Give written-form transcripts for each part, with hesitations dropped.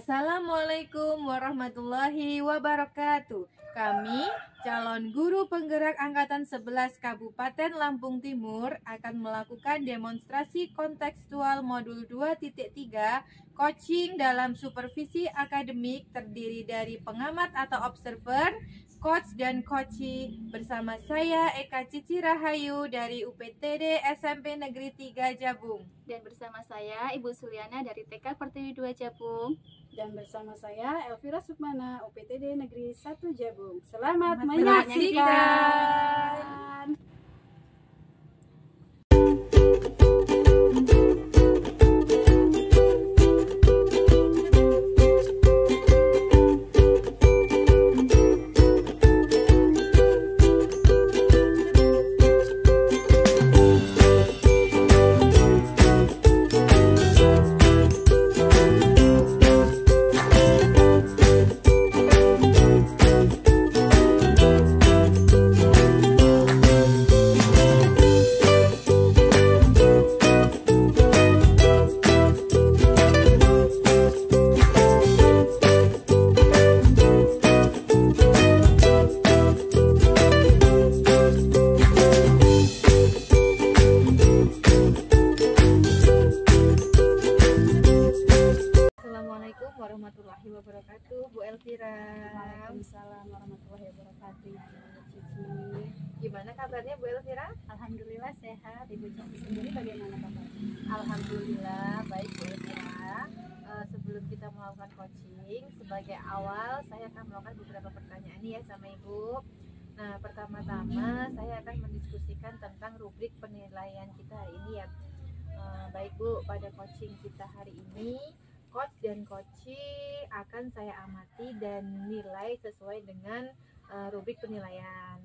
Assalamualaikum warahmatullahi wabarakatuh. Kami, calon guru penggerak Angkatan 11 Kabupaten Lampung Timur akan melakukan demonstrasi kontekstual modul 2.3 coaching dalam supervisi akademik terdiri dari pengamat atau observer, coach dan coachee bersama saya Eka Cici Rahayu dari UPTD SMP Negeri 3 Jabung. Dan bersama saya Ibu Suliana dari TK Pertiwi 2 Jabung. Dan bersama saya Elvira Sukmana, UPTD Negeri 1 Jabung. Selamat menyaksikan. Warahmatullahi wabarakatuh, Bu Elvira. Waalaikumsalam warahmatullahi wabarakatuh, Ibu Cici. Gimana kabarnya Bu Elvira? Alhamdulillah sehat. Ibu Cici sendiri bagaimana kabarnya? Alhamdulillah baik Bu Elvira. Sebelum kita melakukan coaching, sebagai awal saya akan melakukan beberapa pertanyaan nih ya sama Ibu. Nah, pertama-tama saya akan mendiskusikan tentang rubrik penilaian kita hari ini ya. Baik Bu, pada coaching kita hari ini coach dan coachee akan saya amati dan nilai sesuai dengan rubrik penilaian.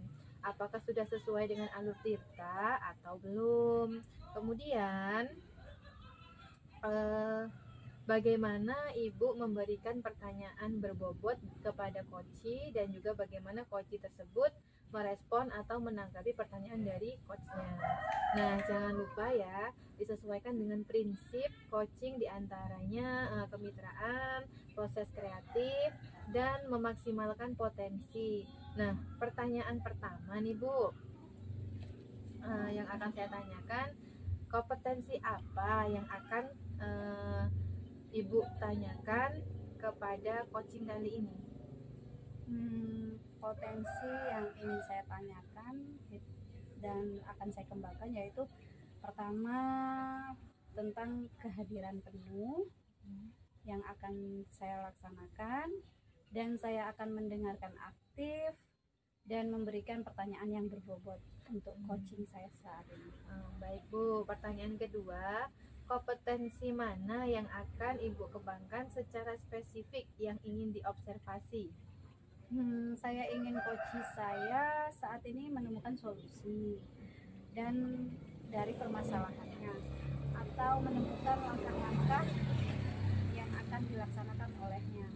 Apakah sudah sesuai dengan alur tirta atau belum? Kemudian bagaimana Ibu memberikan pertanyaan berbobot kepada coachee dan juga bagaimana coachee tersebut merespon atau menanggapi pertanyaan dari coachnya. Nah, jangan lupa ya, disesuaikan dengan prinsip coaching diantaranya kemitraan, proses kreatif, dan memaksimalkan potensi. Nah, pertanyaan pertama nih Bu, yang akan saya tanyakan, kompetensi apa yang akan Ibu tanyakan kepada coaching kali ini? Potensi yang ingin saya tanyakan dan akan saya kembangkan yaitu pertama tentang kehadiran penuh yang akan saya laksanakan, dan saya akan mendengarkan aktif dan memberikan pertanyaan yang berbobot untuk coaching saya saat ini. Baik Bu, pertanyaan kedua, kompetensi mana yang akan Ibu kembangkan secara spesifik yang ingin diobservasi? Saya ingin coaching saya saat ini menemukan solusi dan dari permasalahannya atau menemukan langkah-langkah yang akan dilaksanakan olehnya.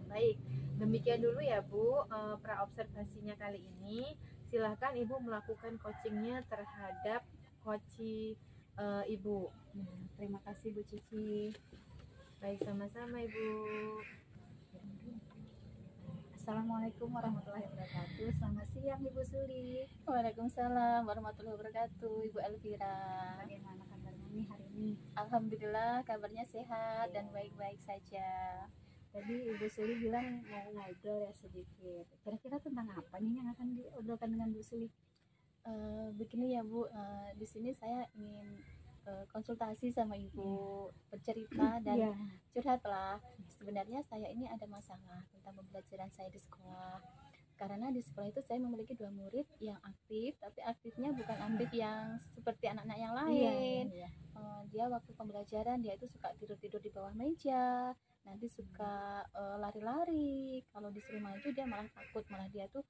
Baik, demikian dulu ya Bu praobservasinya kali ini. Silahkan Ibu melakukan coachingnya terhadap coachee Ibu. Terima kasih Bu Cici. Baik, sama-sama Ibu. Assalamualaikum warahmatullahi wabarakatuh. Selamat siang Ibu Suli. Waalaikumsalam warahmatullahi wabarakatuh, Ibu Elvira. Bagaimana kabarnya nih hari ini? Alhamdulillah kabarnya sehat dan baik-baik saja. Tadi Ibu Suli bilang mau ngobrol ya sedikit. Kira-kira tentang apa nih yang akan diobrolkan dengan Bu Suli? Begini ya Bu, di sini saya ingin konsultasi sama Ibu, bercerita dan curhat lah. Sebenarnya saya ini ada masalah tentang pembelajaran saya di sekolah. Karena di sekolah itu saya memiliki 2 murid yang aktif, tapi aktifnya bukan aktif yang seperti anak-anak yang lain. Dia waktu pembelajaran dia itu suka tidur-tidur di bawah meja, nanti suka lari-lari. Kalau disuruh maju dia malah takut, malah dia tuh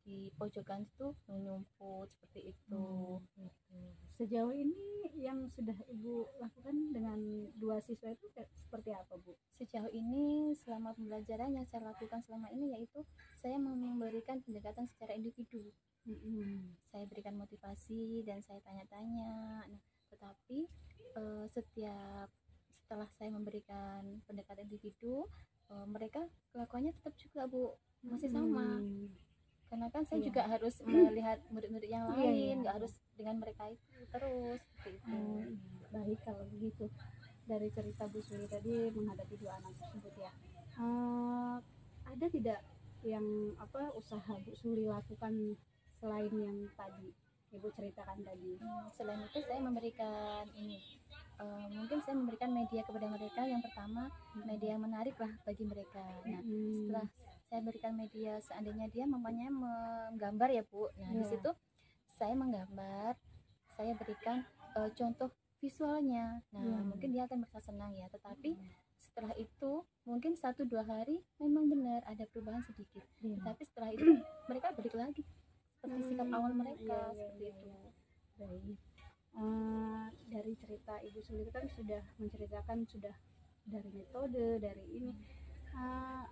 di pojokan itu menyumput seperti itu. Sejauh ini yang sudah Ibu lakukan dengan 2 siswa itu seperti apa Bu? Sejauh ini selama pembelajaran yang saya lakukan selama ini yaitu saya memberikan pendekatan secara individu. Saya berikan motivasi dan saya tanya-tanya. Nah, tetapi setiap setelah saya memberikan pendekatan individu, mereka kelakuannya tetap juga Bu, masih sama. Karena kan saya Iya. juga harus melihat murid-murid yang Iya, lain, iya. nggak harus dengan mereka itu terus seperti itu. Baik kalau begitu. Dari cerita Bu Suli tadi menghadapi dua anak tersebut ya, ada tidak yang usaha Bu Suli lakukan selain yang tadi Ibu ceritakan tadi? Selain itu saya memberikan ini, mungkin saya memberikan media kepada mereka. Yang pertama, media yang menarik lah bagi mereka. Nah, setelah saya berikan media, seandainya dia mamanya menggambar ya Bu, nah di Iya. situ saya menggambar, saya berikan contoh visualnya. Nah, mungkin dia akan merasa senang ya. Tetapi setelah itu mungkin 1-2 hari memang benar ada perubahan sedikit. Tapi setelah itu mereka balik lagi seperti sikap awal mereka, seperti itu. Baik. Dari cerita Ibu Suli kan sudah menceritakan sudah dari metode, dari ini.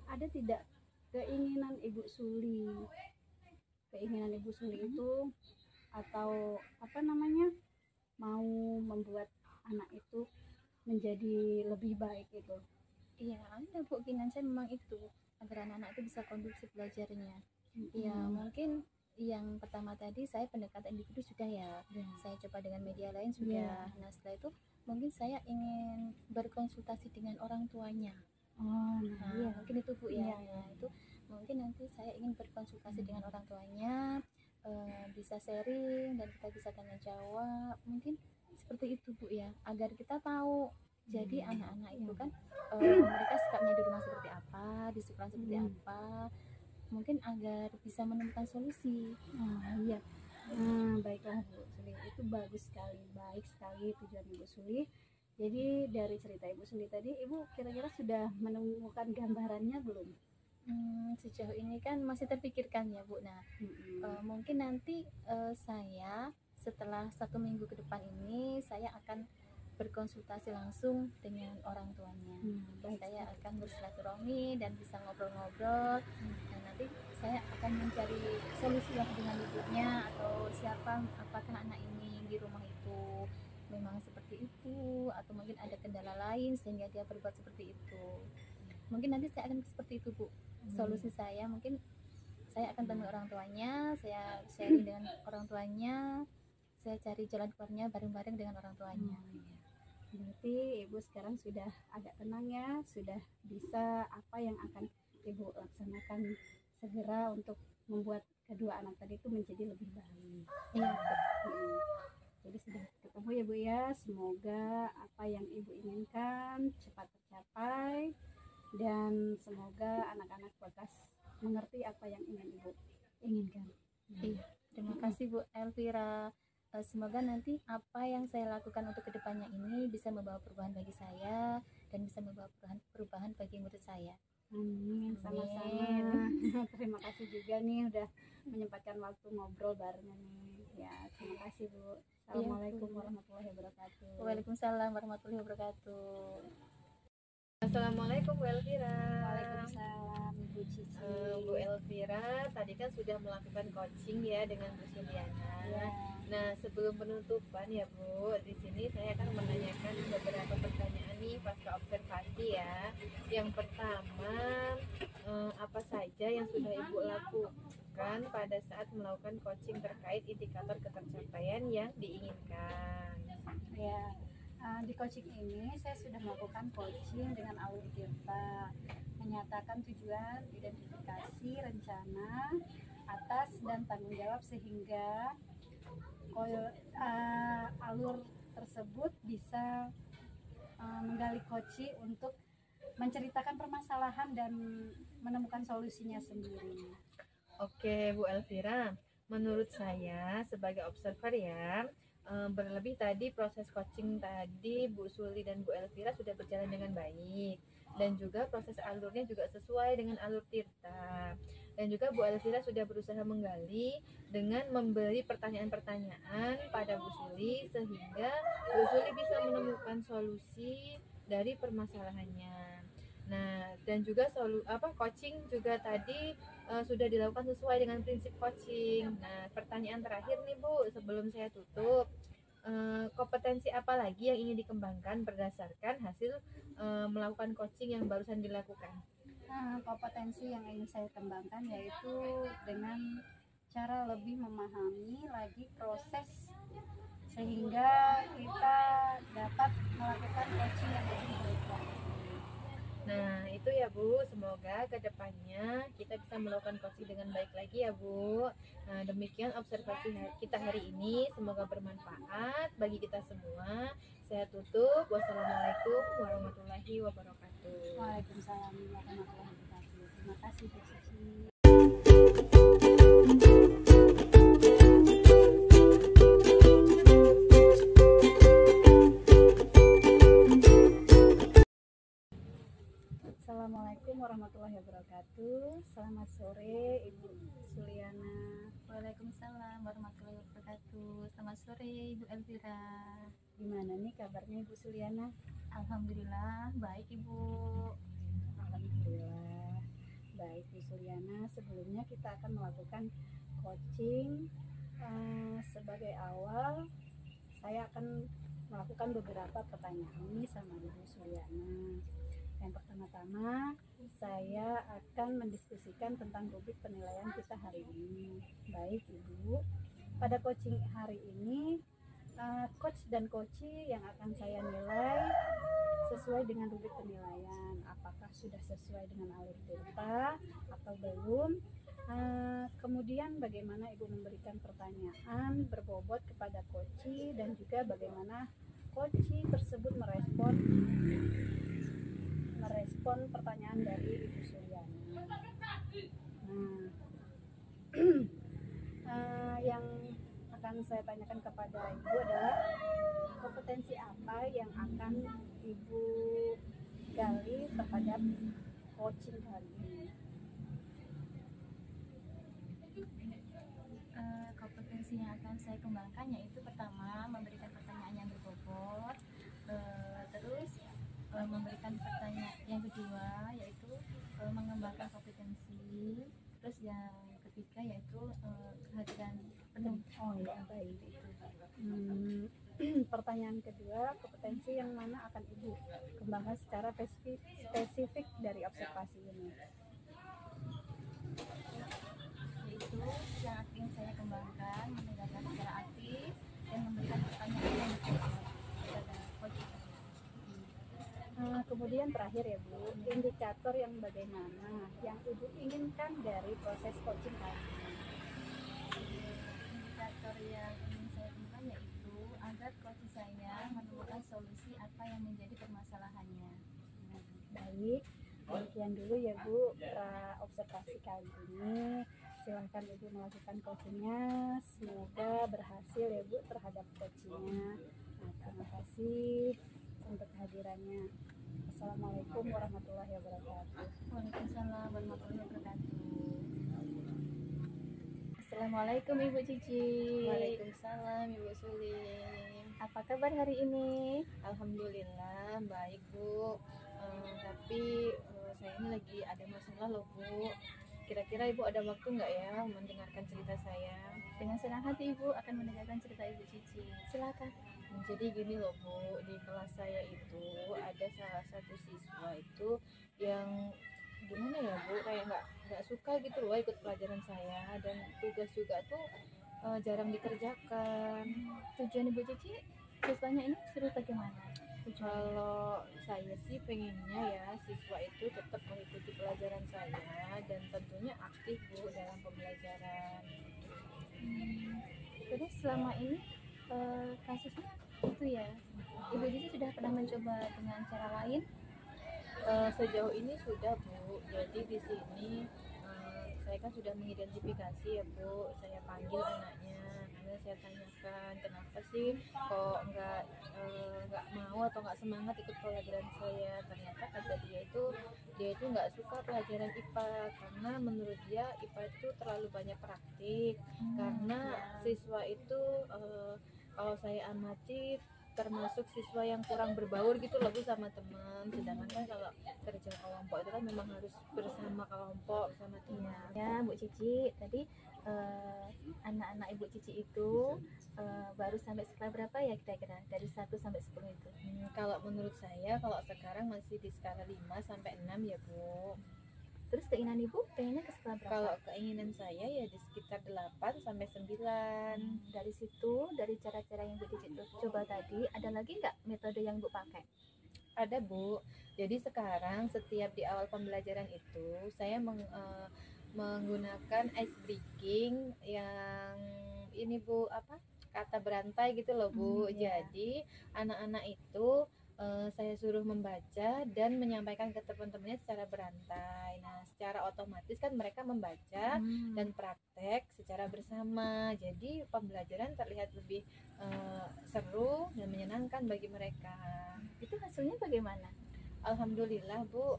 Ada tidak keinginan Ibu Suli itu atau mau membuat anak itu menjadi lebih baik itu? Iya, ada Bu, keinginan saya memang itu, agar anak-anak itu bisa kondusif belajarnya. Iya, mungkin yang pertama tadi saya pendekatan individu sudah ya, saya coba dengan media lain sudah. Nah, setelah itu mungkin saya ingin berkonsultasi dengan orang tuanya. Mungkin itu Bu ya. Nah, itu mungkin nanti saya ingin berkonsultasi dengan orang tuanya, bisa sharing dan kita bisa tanya jawab, mungkin seperti itu Bu ya, agar kita tahu. Jadi anak-anak itu kan mereka sikapnya di rumah seperti apa, di sekolah seperti apa, mungkin agar bisa menemukan solusi. Iya. Baiklah Bu Suli, itu bagus sekali, baik sekali tujuan Ibu Suli. Jadi dari cerita Ibu Suli tadi, Ibu kira-kira sudah menemukan gambarannya belum? Sejauh ini kan masih terpikirkan ya Bu. Nah, mungkin nanti saya setelah 1 minggu ke depan ini saya akan berkonsultasi langsung dengan orang tuanya. Saya akan bersilaturahmi dan bisa ngobrol-ngobrol. Dan nanti saya akan mencari solusi lah dengan ibunya atau siapa, apakah anak ini di rumah itu memang seperti itu atau mungkin ada kendala lain sehingga dia berbuat seperti itu. Mungkin nanti saya akan seperti itu Bu. Solusi saya mungkin saya akan temui orang tuanya, saya sharing dengan orang tuanya, saya cari jalan keluarnya bareng-bareng dengan orang tuanya. Berarti Ibu sekarang sudah agak tenang ya, sudah bisa apa yang akan Ibu laksanakan segera untuk membuat kedua anak tadi itu menjadi lebih baik. Iya. Jadi sudah ketemu ya Bu ya, semoga apa yang Ibu inginkan cepat tercapai dan semoga anak-anak Bagas mengerti apa yang ingin Ibu inginkan. Iya, terima kasih Bu Elvira. Semoga nanti apa yang saya lakukan untuk kedepannya ini bisa membawa perubahan bagi saya dan bisa membawa perubahan bagi murid saya. Amin, sama-sama. Terima kasih juga nih udah menyempatkan waktu ngobrol bareng nih. Ya, terima kasih Bu. Assalamualaikum warahmatullahi wabarakatuh. Waalaikumsalam warahmatullahi wabarakatuh. Assalamualaikum Bu Elvira. Waalaikumsalam Bu Cici. Bu Elvira tadi kan sudah melakukan coaching ya dengan Bu Suliana. Ya. Nah, sebelum penutupan ya Bu, di sini saya akan menanyakan beberapa pertanyaan nih pasca observasi ya. Yang pertama, apa saja yang sudah Ibu lakukan pada saat melakukan coaching terkait indikator ketercapaian yang diinginkan? Ya, di coaching ini saya sudah melakukan coaching dengan Alur Tirta, menyatakan tujuan, identifikasi, rencana, atas dan tanggung jawab sehingga alur tersebut bisa menggali koci untuk menceritakan permasalahan dan menemukan solusinya sendiri. Oke Bu Elvira, menurut saya sebagai observer ya, berlebih tadi proses coaching tadi Bu Suli dan Bu Elvira sudah berjalan dengan baik dan juga proses alurnya juga sesuai dengan alur Tirta. Dan juga Bu Elvira sudah berusaha menggali dengan memberi pertanyaan-pertanyaan pada Bu Suli sehingga Bu Suli bisa menemukan solusi dari permasalahannya. Nah, dan juga coaching juga tadi sudah dilakukan sesuai dengan prinsip coaching. Nah, pertanyaan terakhir nih Bu, sebelum saya tutup, kompetensi apa lagi yang ingin dikembangkan berdasarkan hasil melakukan coaching yang barusan dilakukan? Kompetensi yang ingin saya kembangkan yaitu dengan cara lebih memahami lagi proses sehingga kita dapat melakukan coaching yang lebih baik lagi. Nah itu ya Bu, semoga kedepannya kita bisa melakukan coaching dengan baik lagi ya Bu. Nah demikian observasi kita hari ini, semoga bermanfaat bagi kita semua. Saya tutup, wassalamualaikum warahmatullahi wabarakatuh. Waalaikumsalam warahmatullahi wabarakatuh. Terima kasih Bu Cici. Assalamualaikum warahmatullahi wabarakatuh. Selamat sore Ibu Suliana. Waalaikumsalam warahmatullahi wabarakatuh. Selamat sore Ibu Elvira. Gimana nih kabarnya Ibu Suliana? Alhamdulillah baik Ibu. Alhamdulillah baik Bu Suliana. Sebelumnya kita akan melakukan coaching. Sebagai awal saya akan melakukan beberapa pertanyaan nih sama Ibu Suliana. Yang pertama-tama saya akan mendiskusikan tentang rubrik penilaian kita hari ini. Baik Ibu, pada coaching hari ini coach dan coachee yang akan saya nilai sesuai dengan rubrik penilaian. Apakah sudah sesuai dengan alur delta atau belum? Kemudian bagaimana Ibu memberikan pertanyaan berbobot kepada coachee dan juga bagaimana coachee tersebut merespon pertanyaan dari Ibu Suliana. Yang akan saya tanyakan kepada Ibu adalah kompetensi apa yang akan Ibu gali terhadap coaching kali ini. Kompetensi yang akan saya kembangkan yaitu pertama memberikan pertanyaan yang berbobot, terus memberikan pertanyaan yang kedua yaitu mengembangkan kompetensi, terus yang ketiga yaitu kehadiran penuh. Oh ya baik. Pertanyaan kedua, kompetensi yang mana akan Ibu kembangkan secara spesifik dari observasi ini? Yaitu yang ingin saya kembangkan mendengarkan secara aktif dan memberikan pertanyaan yang berbobot kepada coach. Kemudian terakhir ya Bu, indikator yang bagaimana yang Ibu inginkan dari proses coaching kali ini? Indikator yang ingin saya temukan yaitu agar coach saya menemukan solusi apa yang menjadi permasalahannya. Baik, demikian dulu ya Bu observasi kali ini. Silahkan Ibu melakukan coachingnya, semoga berhasil ya Bu terhadap coachingnya. Terima kasih untuk kehadirannya. Assalamualaikum warahmatullahi wabarakatuh. Waalaikumsalam warahmatullahi wabarakatuh. Assalamualaikum Ibu Cici. Waalaikumsalam Ibu Sulim. Apa kabar hari ini? Alhamdulillah baik Bu. Tapi saya ini lagi ada masalah loh Bu. Kira-kira Ibu ada waktu nggak ya mendengarkan cerita saya? Dengan senang hati Ibu akan mendengarkan cerita Ibu Cici. Silakan. Jadi gini loh Bu, di kelas saya itu ada salah satu siswa itu yang gimana ya Bu, kayak nggak suka gitu loh ikut pelajaran saya, dan tugas juga tuh jarang dikerjakan. Tujuan Ibu Cici siswanya ini suruh bagaimana? Kalau saya sih pengennya ya siswa itu tetap mengikuti pelajaran saya dan tentunya aktif Bu dalam pembelajaran. Jadi selama ini kasusnya itu ya, Ibu Cici sudah pernah mencoba dengan cara lain? Sejauh ini sudah Bu, jadi di sini saya kan sudah mengidentifikasi ya Bu, saya panggil anaknya, kemudian saya tanyakan kenapa sih kok nggak mau atau nggak semangat ikut pelajaran saya. Ternyata kata dia itu nggak suka pelajaran IPA karena menurut dia IPA itu terlalu banyak praktik, karena siswa itu kalau saya amati termasuk siswa yang kurang berbaur gitu loh Bu sama teman, sedangkan kan kalau kerja kelompok itu kan memang harus bersama kelompok sama teman. Ya Bu Cici, tadi anak-anak Ibu Cici itu baru sampai skala berapa ya kira-kira dari 1 sampai 10 itu? Kalau menurut saya kalau sekarang masih di skala 5 sampai 6 ya Bu. Terus keinginan Ibu pengennya ke skala berapa? Kalau keinginan saya ya di sekitar 8 sampai 9. Dari situ, dari cara-cara yang Bu Cici coba tadi, ada lagi nggak metode yang Bu pakai? Ada Bu. Jadi sekarang setiap di awal pembelajaran itu saya menggunakan ice breaking yang ini Bu, apa? Kata berantai gitu loh Bu. Iya. Jadi anak-anak itu saya suruh membaca dan menyampaikan ke teman-temannya secara berantai. Nah, secara otomatis kan mereka membaca dan praktek secara bersama. Jadi pembelajaran terlihat lebih seru dan menyenangkan bagi mereka. Itu hasilnya bagaimana? Alhamdulillah Bu,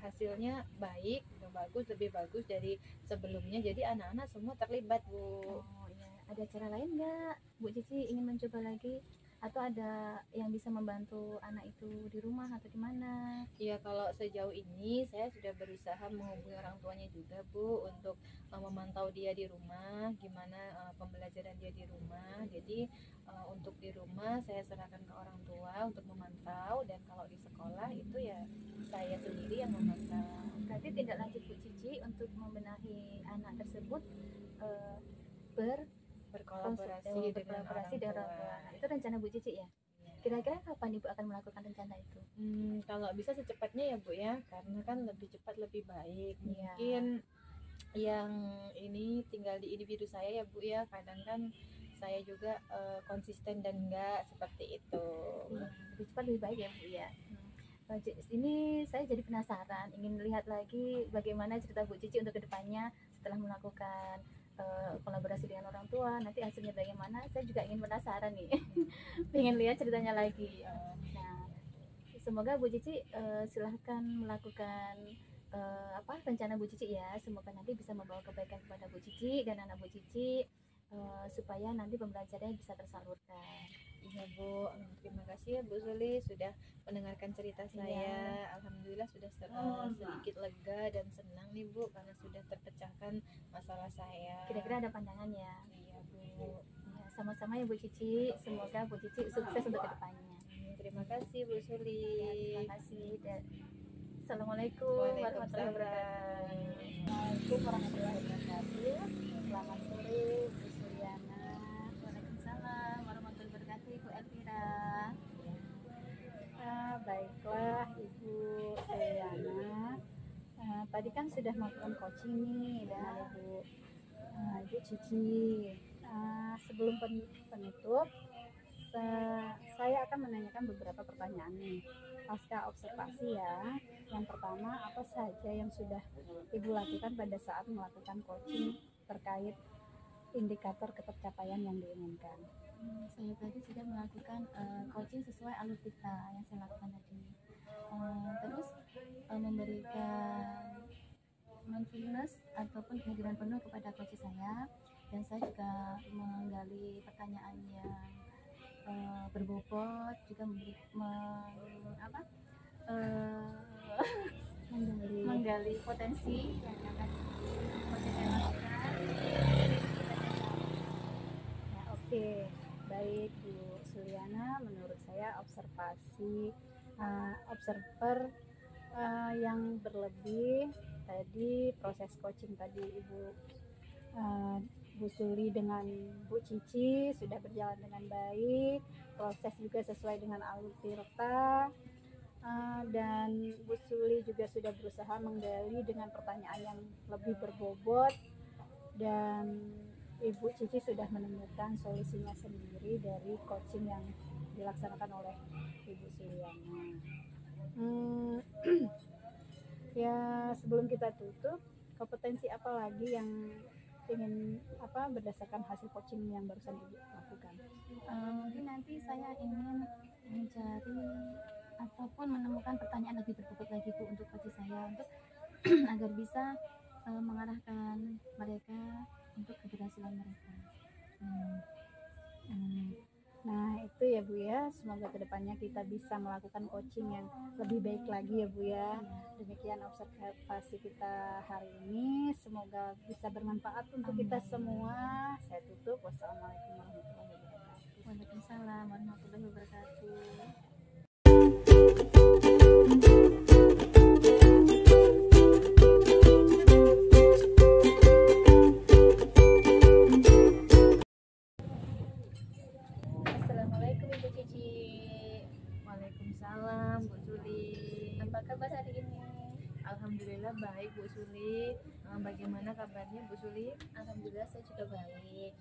hasilnya baik, lebih bagus dari sebelumnya. Jadi anak-anak semua terlibat Bu. Oh ya, ada cara lain nggak Bu Cici ingin mencoba lagi? Atau ada yang bisa membantu anak itu di rumah atau di mana? Ya kalau sejauh ini saya sudah berusaha menghubungi orang tuanya juga Bu untuk memantau dia di rumah, gimana pembelajaran dia di rumah. Jadi untuk di rumah saya serahkan ke orang tua untuk memantau, dan kalau di sekolah itu ya saya sendiri yang memantau. Berarti tindak lanjut Bu Cici untuk membenahi anak tersebut berkolaborasi dengan orang tua. Nah, itu rencana Bu Cici ya? Kira-kira kapan Ibu akan melakukan rencana itu? Kalau bisa secepatnya ya Bu ya, karena kan lebih cepat lebih baik. Iya. Mungkin yang ini tinggal di individu saya ya Bu ya, kadang kan saya juga konsisten dan enggak seperti itu. Lebih cepat lebih baik ya Bu ya. Ini saya jadi penasaran, ingin melihat lagi bagaimana cerita Bu Cici untuk kedepannya setelah melakukan kolaborasi dengan orang tua. Nanti hasilnya bagaimana, saya juga ingin penasaran nih. Pengen lihat ceritanya lagi. Nah, semoga Bu Cici silahkan melakukan rencana Bu Cici ya. Semoga nanti bisa membawa kebaikan kepada Bu Cici dan anak Bu Cici, supaya nanti pembelajarannya bisa tersalurkan. Iya Bu, terima kasih ya Bu Suli sudah mendengarkan cerita saya. Iya. Alhamdulillah sudah sedikit lega dan senang nih Bu, karena sudah terpecahkan masalah saya. Kira-kira ada pandangan ya? Iya Bu. Ya, sama-sama ya Bu Cici. Semoga Bu Cici sukses untuk kedepannya. Terima kasih Bu Suli. Ya, terima kasih dan Assalamualaikum warahmatullahi wabarakatuh. Assalamualaikum warahmatullahi wabarakatuh. Selamat sore Bu Suliana. Waalaikumsalam warahmatullahi wabarakatuh, Ibu Elvira. Baiklah Ibu Suliana. Tadi kan sudah melakukan coaching nih dengan Ibu Cici. Sebelum penutup, saya akan menanyakan beberapa pertanyaan nih pasca observasi ya. Yang pertama, apa saja yang sudah Ibu lakukan pada saat melakukan coaching terkait indikator ketercapaian yang diinginkan? Saya tadi sudah melakukan coaching sesuai alur kita yang saya lakukan tadi. Terus memberikan mindfulness ataupun kehadiran penuh kepada coach saya, dan saya juga menggali pertanyaan yang berbobot, juga menggali potensi yang akan coach saya lakukan. Ya, oke. Baik Bu Suliana, menurut saya observer yang berlebih tadi, proses coaching tadi Bu Suli dengan Bu Cici sudah berjalan dengan baik, proses juga sesuai dengan alur tirta, dan Bu Suli juga sudah berusaha menggali dengan pertanyaan yang lebih berbobot, dan Ibu Cici sudah menemukan solusinya sendiri dari coaching yang dilaksanakan oleh Ibu Suliana. Ya, sebelum kita tutup, kompetensi apa lagi yang ingin berdasarkan hasil coaching yang barusan Ibu lakukan? Mungkin nanti saya ingin mencari ataupun menemukan pertanyaan lebih berbobot lagi Bu untuk coach saya, untuk agar bisa mengarahkan mereka untuk keberhasilan mereka. Nah itu ya Bu ya, semoga kedepannya kita bisa melakukan coaching yang lebih baik lagi ya Bu ya. Demikian observasi kita hari ini, semoga bisa bermanfaat untuk kita semua. Saya tutup, wassalamualaikum warahmatullahi wabarakatuh. Waalaikumsalam warahmatullahi wabarakatuh. Assalamualaikum Ibu Cici. Waalaikumsalam Bu Suli. Apa kabar hari ini? Alhamdulillah baik Bu Suli. Bagaimana kabarnya Bu Suli? Alhamdulillah saya juga baik.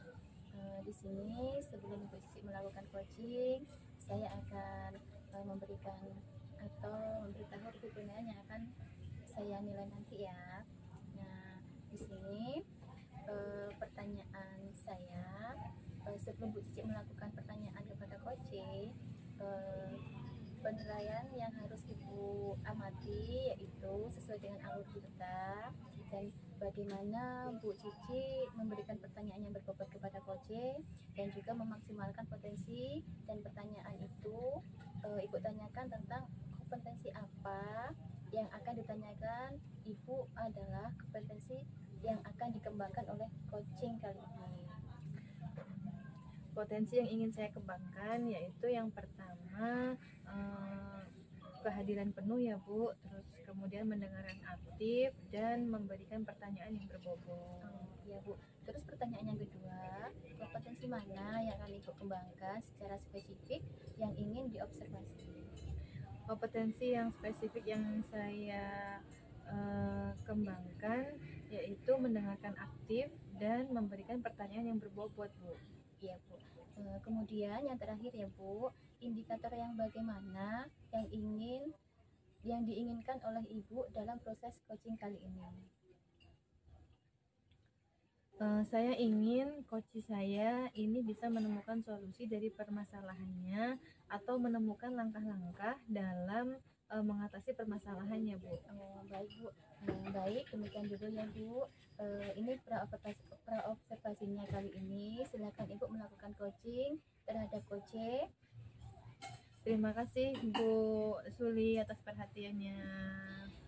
Di sini sebelum Ibu Cici melakukan coaching, saya akan memberikan atau memberitahu pertanyaan yang akan saya nilai nanti ya. Nah, di sini pertanyaan saya sebelum Bu Cici melakukan pertanyaan kepada coaching, penilaian yang harus Ibu amati yaitu sesuai dengan alur kita dan bagaimana Bu Cici memberikan pertanyaan yang berbobot kepada coaching dan juga memaksimalkan potensi dan pertanyaan itu Ibu tanyakan tentang kompetensi apa yang akan ditanyakan Ibu adalah kompetensi yang akan dikembangkan oleh coaching kali ini. Potensi yang ingin saya kembangkan yaitu yang pertama kehadiran penuh ya Bu, terus kemudian mendengarkan aktif dan memberikan pertanyaan yang berbobot. Ya Bu. Terus pertanyaan yang kedua, kompetensi mana yang akan Ibu kembangkan secara spesifik yang ingin diobservasi? Kompetensi yang spesifik yang saya kembangkan yaitu mendengarkan aktif dan memberikan pertanyaan yang berbobot Bu. Iya Bu. Kemudian yang terakhir ya Bu, indikator yang bagaimana yang diinginkan oleh Ibu dalam proses coaching kali ini? Saya ingin coach saya ini bisa menemukan solusi dari permasalahannya atau menemukan langkah-langkah dalam mengatasi permasalahannya Bu. Baik Bu. Baik, demikian dulu ya Bu. Ini praobservasinya kali ini. Silakan Ibu melakukan coaching terhadap coach. Terima kasih Bu Suli atas perhatiannya.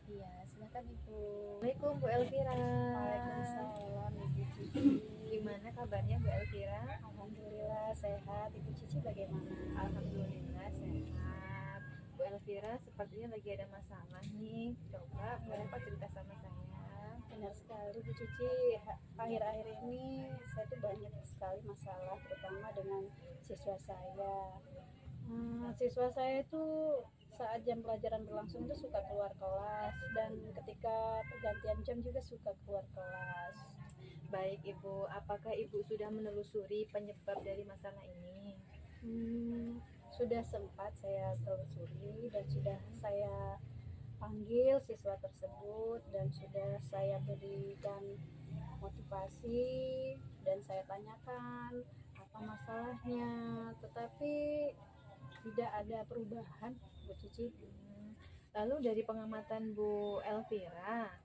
Iya, silakan Ibu. Assalamualaikum Bu Elvira. Waalaikumsalam Ibu Cici. Gimana kabarnya Bu Elvira? Alhamdulillah sehat. Ibu Cici bagaimana? Alhamdulillah sehat. Bu Elvira sepertinya lagi ada masalah nih. Coba Bu Elva cerita sama saya. Benar sekali Bu Cici, akhir-akhir ini saya tuh banyak sekali masalah, terutama dengan siswa saya. Siswa saya itu saat jam pelajaran berlangsung itu suka keluar kelas, dan ketika pergantian jam juga suka keluar kelas. Baik Ibu, apakah Ibu sudah menelusuri penyebab dari masalah ini? Sudah sempat saya telusuri dan sudah saya panggil siswa tersebut dan sudah saya berikan motivasi dan saya tanyakan apa masalahnya, tetapi tidak ada perubahan Bu Cici. Lalu dari pengamatan Bu Elvira,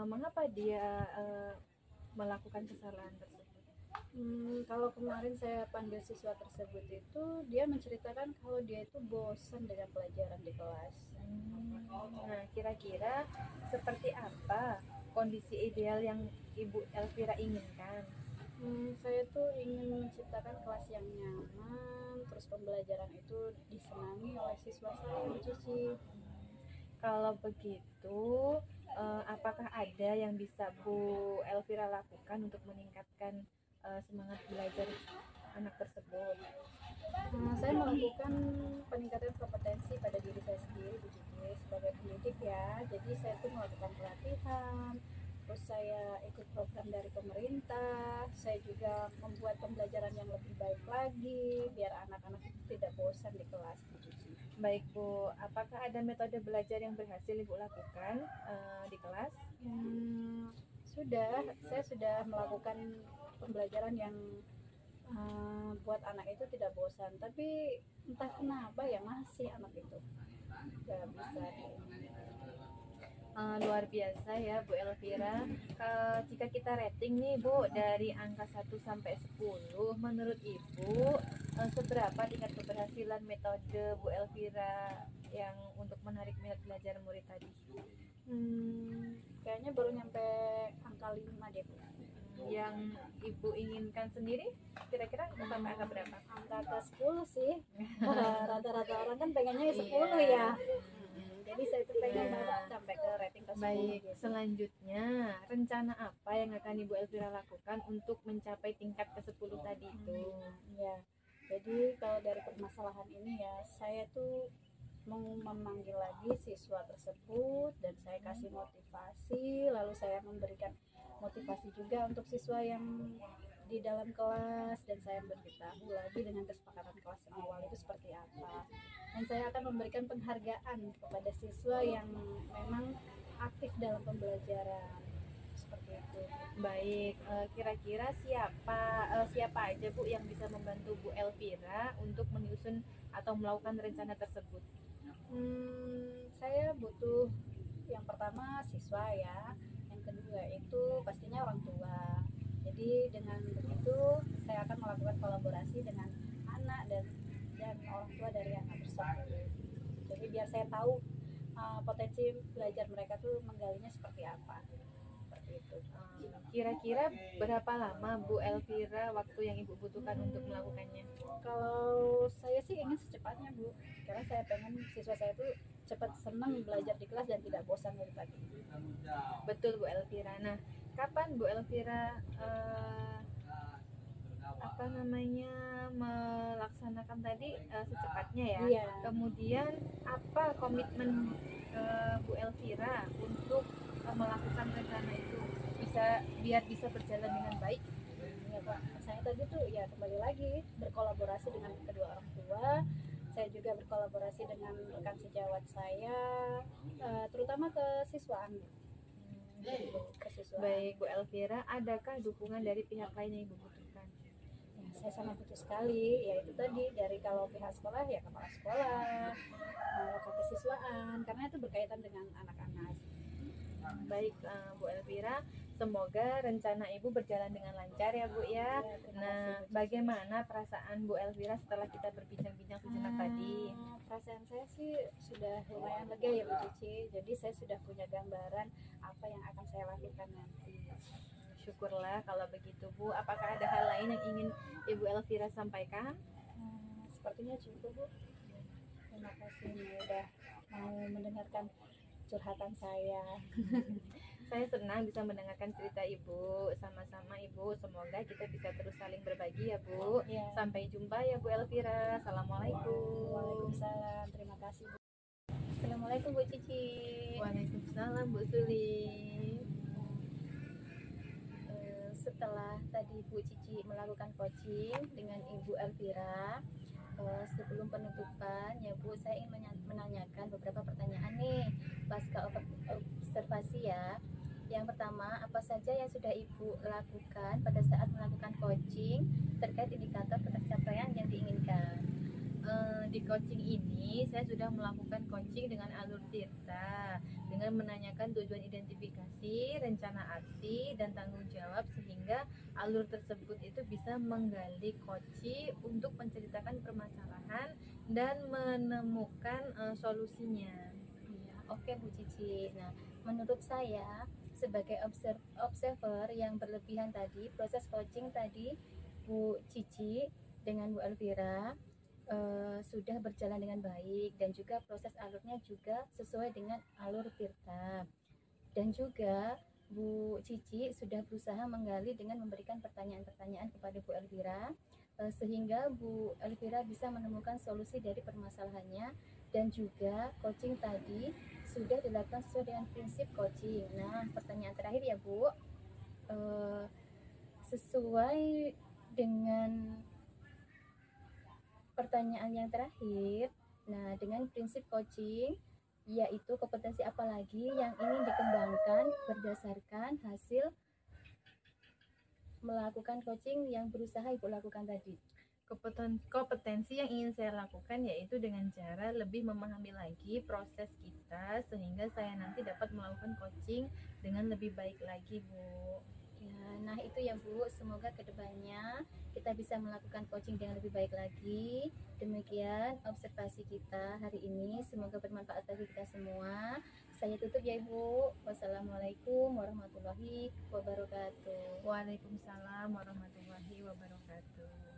mengapa dia melakukan kesalahan tersebut? Kalau kemarin saya panggil siswa tersebut itu dia menceritakan kalau dia itu bosan dengan pelajaran di kelas. Nah, kira-kira seperti apa kondisi ideal yang Ibu Elvira inginkan? Saya tuh ingin menciptakan kelas yang nyaman, terus pembelajaran itu disenangi oleh siswa saya Bu Cici. Kalau begitu, apakah ada yang bisa Bu Elvira lakukan untuk meningkatkan semangat belajar anak tersebut? Saya melakukan peningkatan kompetensi pada diri saya sendiri Bu Cici sebagai pendidik ya. Jadi saya tuh melakukan pelatihan, terus saya ikut program dari pemerintah, saya juga membuat pembelajaran yang lebih baik lagi biar anak-anak itu tidak bosan di kelas Bu Cici. Baik Bu, apakah ada metode belajar yang berhasil Ibu lakukan di kelas? Saya sudah melakukan pembelajaran yang buat anak itu tidak bosan, tapi entah kenapa ya masih anak itu gak bisa. Luar biasa ya Bu Elvira. Jika kita rating nih Bu dari angka 1 sampai 10, menurut Ibu seberapa tingkat keberhasilan metode Bu Elvira yang untuk menarik minat belajar murid tadi? Kayaknya baru nyampe angka 5 deh Bu. Yang Ibu inginkan sendiri kira-kira sampai angka berapa? Angka ke 10 sih. Rata-rata orang kan pengennya 10 ya. Jadi saya tuh pengen Iya. banget sampai ke rating ke 10 Baik, gitu. selanjutnya rencana apa yang akan Ibu Elvira lakukan untuk mencapai tingkat ke-10 tadi itu? Ya, jadi kalau dari permasalahan ini ya, saya tuh mau memanggil lagi siswa tersebut dan saya kasih motivasi, lalu saya memberikan motivasi juga untuk siswa yang di dalam kelas dan saya beritahu lagi dengan kesepakatan kelas yang awal itu seperti apa. Dan saya akan memberikan penghargaan kepada siswa yang memang aktif dalam pembelajaran seperti itu. Baik, kira-kira siapa aja Bu yang bisa membantu Bu Elvira untuk menyusun atau melakukan rencana tersebut? Saya butuh yang pertama siswa ya, yang kedua itu pastinya orang tua. Jadi dengan begitu saya akan melakukan kolaborasi dengan anak dan orang tua dari anak tersebut. Jadi biar saya tahu potensi belajar mereka tuh menggalinya seperti apa. Seperti itu. Kira-kira berapa lama Bu Elvira waktu yang Ibu butuhkan untuk melakukannya? Kalau saya sih ingin secepatnya Bu, karena saya pengen siswa saya tuh cepat senang belajar di kelas dan tidak bosan dari pagi. Betul Bu Elvira. Nah, kapan Bu Elvira melaksanakan tadi secepatnya ya? Iya. Kemudian apa komitmen Bu Elvira untuk melakukan rencana itu biar bisa berjalan dengan baik? Ya Pak, saya tadi tuh ya kembali lagi berkolaborasi dengan kedua orang tua. Saya juga berkolaborasi dengan rekan sejawat saya, terutama kesiswaan. Kesiswaan. Baik Bu Elvira, adakah dukungan dari pihak lain yang Ibu butuhkan? Ya, saya sangat butuh sekali, yaitu tadi dari kalau pihak sekolah ya kepala sekolah, lokal kesiswaan, karena itu berkaitan dengan anak-anak. Baik Bu Elvira, semoga rencana Ibu berjalan dengan lancar ya Bu ya. Ya, terima Nah, kasih, Bu Cici. bagaimana perasaan Bu Elvira setelah kita berbincang-bincang sejenak tadi? Perasaan saya sih sudah lumayan lega ya Bu Cici. Jadi saya sudah punya gambaran apa yang akan saya lakukan nanti. Syukurlah kalau begitu Bu. Apakah ada hal lain yang ingin Ibu Elvira sampaikan? Sepertinya cukup Bu. Terima kasih nih udah mau mendengarkan curhatan saya. Saya senang bisa mendengarkan cerita Ibu. Sama-sama Ibu. Semoga kita bisa terus saling berbagi ya Bu. Ya. Sampai jumpa ya Bu Elvira. Assalamualaikum. Waalaikumsalam. Terima kasih Bu. Assalamualaikum Bu Cici. Waalaikumsalam Bu Suli. Setelah tadi Bu Cici melakukan coaching dengan Ibu Elvira, sebelum penutupan ya Bu, saya ingin menanyakan beberapa pertanyaan nih pasca observasi ya. Yang pertama, apa saja yang sudah Ibu lakukan pada saat melakukan coaching terkait indikator pencapaian yang diinginkan? Di coaching ini saya sudah melakukan coaching dengan alur Tirta dengan menanyakan tujuan identifikasi, rencana aksi, dan tanggung jawab sehingga alur tersebut itu bisa menggali coaching untuk menceritakan permasalahan dan menemukan solusinya. Ya, oke Bu Cici. Nah, menurut saya sebagai observer yang berlebihan tadi, proses coaching tadi Bu Cici dengan Bu Elvira sudah berjalan dengan baik dan juga proses alurnya juga sesuai dengan alur Tirta. Dan juga Bu Cici sudah berusaha menggali dengan memberikan pertanyaan-pertanyaan kepada Bu Elvira sehingga Bu Elvira bisa menemukan solusi dari permasalahannya, dan juga coaching tadi sudah dilakukan sesuai dengan prinsip coaching. Nah, pertanyaan terakhir ya Bu, sesuai dengan pertanyaan yang terakhir, nah dengan prinsip coaching yaitu kompetensi apa lagi yang ingin dikembangkan berdasarkan hasil melakukan coaching yang berusaha Ibu lakukan tadi? Kompetensi yang ingin saya lakukan yaitu dengan cara lebih memahami lagi proses kita sehingga saya nanti dapat melakukan coaching dengan lebih baik lagi Bu. Ya, nah itu ya Bu, semoga kedepannya kita bisa melakukan coaching dengan lebih baik lagi. Demikian observasi kita hari ini, semoga bermanfaat bagi kita semua. Saya tutup ya Ibu. Wassalamualaikum warahmatullahi wabarakatuh. Waalaikumsalam warahmatullahi wabarakatuh.